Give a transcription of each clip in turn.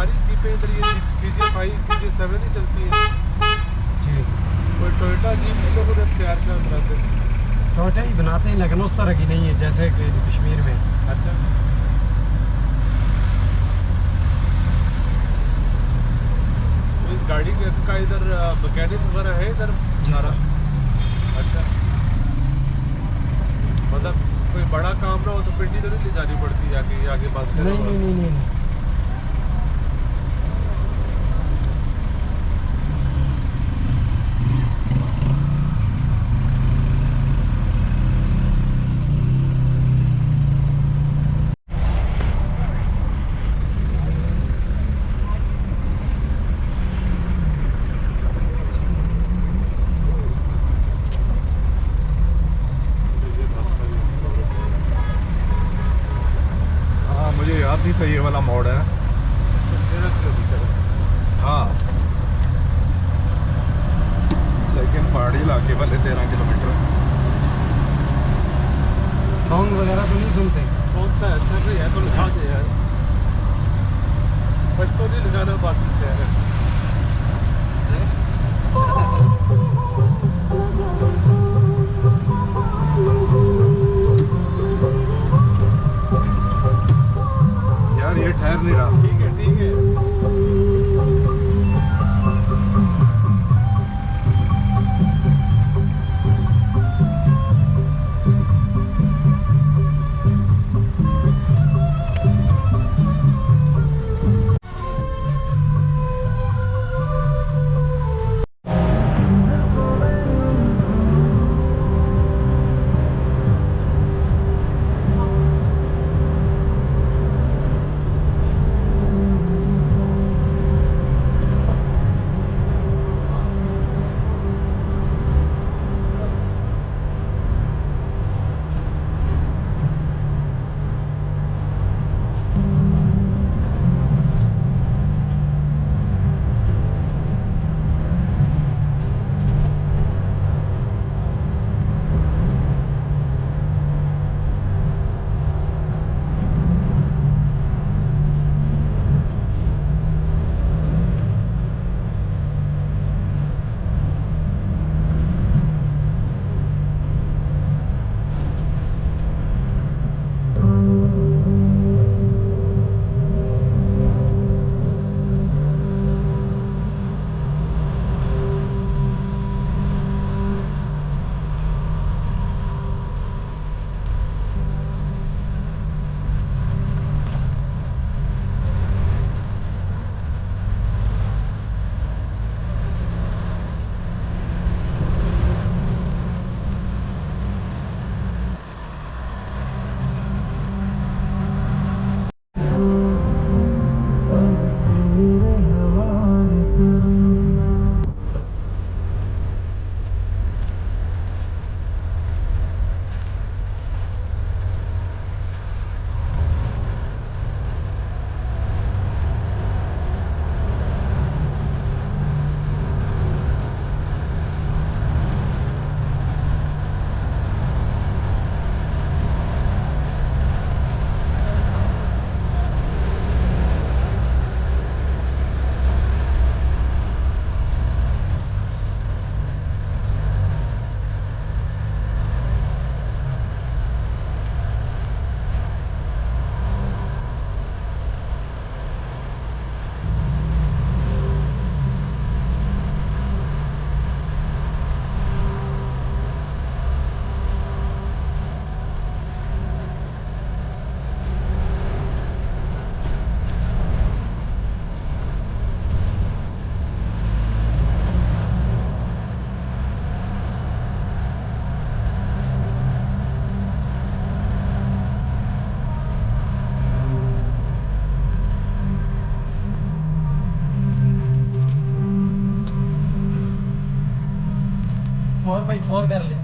सारी जीपें इधर ये CJ5 CJ7 ही चलती है जी। कोई टोयोटा जीप भी लोग उधर तैयार कर बनाते हैं। टोयोटा ही बनाते हैं लेकिन उस तरह की नहीं है जैसे कि कश्मीर में। अच्छा तो इस गाड़ी का इधर मैकेनिक वगैरह है इधर सारा? अच्छा मतलब कोई बड़ा काम ना हो तो पिंडी तो नहीं ले जानी पड़ती जाके आगे बात से? नहीं नहीं नहीं नहीं। मुझे याद नहीं था ये वाला मोड़ है। 13 किलोमीटर हाँ लेकिन पहाड़ी इलाके वाले 13 किलोमीटर। सॉन्ग वगैरह तो नहीं सुनते? कौन सा अच्छा नहीं है तो लगा दे यार, बस तो नहीं लगाना बाकी है। यार ये ठहर नहीं रहा। ठीक है ठीक है। फोर बाई फोर कर ले।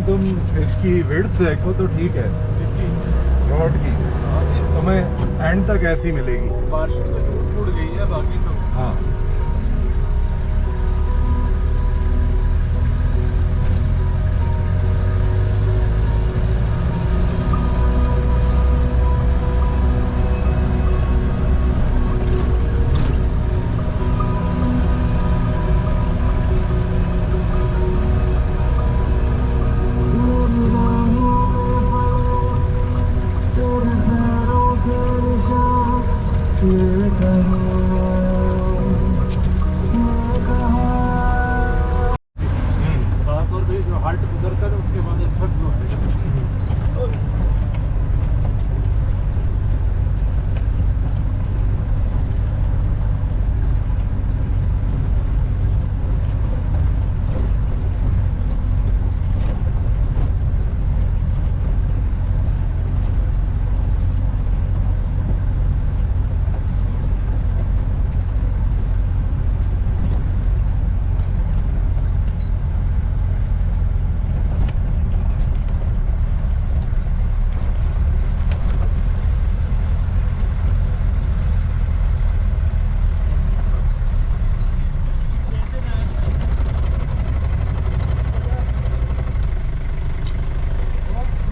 लेकिन तुम इसकी विड्थ देखो तो ठीक है रोड की, तुम्हें एंड तक ऐसी मिलेगी। बारिशों से टूट गई है, बाकी तो हाँ खासतौर पे जो हाल्ट गुजरता है उसके बाद एक छत जो है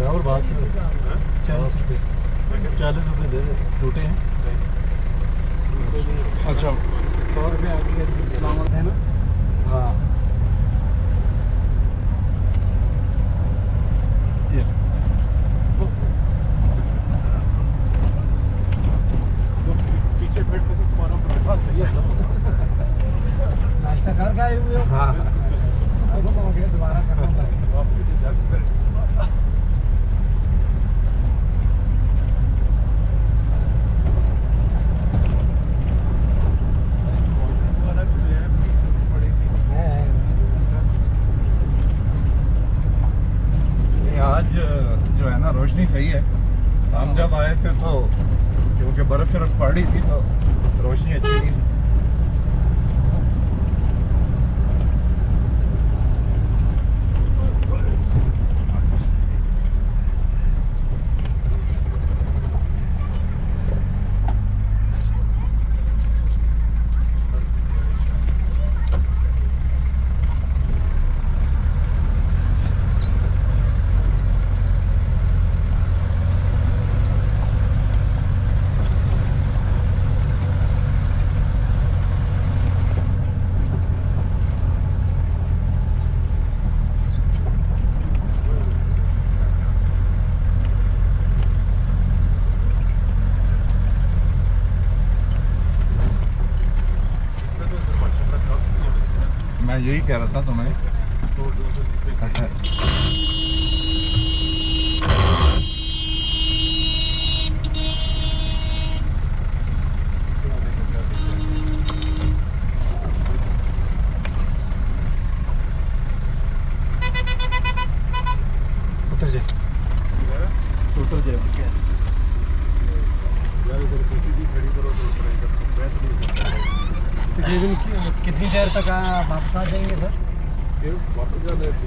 और बात 40 रुपये 40 रुपये दे दे, टूटे हैं। अच्छा 100 रुपये आगे सलामत है ना। हाँ ये पीछे बैठ के तुम्हारा पराठा सही है नाश्ता कर गए हुए हो। हाँ ऐसा तो आगे दोबारा करना पड़ेगा। वापसी जाकर ये आज जो है ना रोशनी सही है। हम जब आए थे तो क्योंकि बर्फ पड़ी थी तो रोशनी अच्छी नहीं थी। मैं यही कह रहा था तुम्हें। 100-200 अच्छा उतर जाए टोटल जाए यार इधर किसी भी खड़ी करो तो उतना इधर बैठ नहीं सकता तकरीबन कितनी देर तक वापस आ जाएंगे सर? फिर वापस जाना है।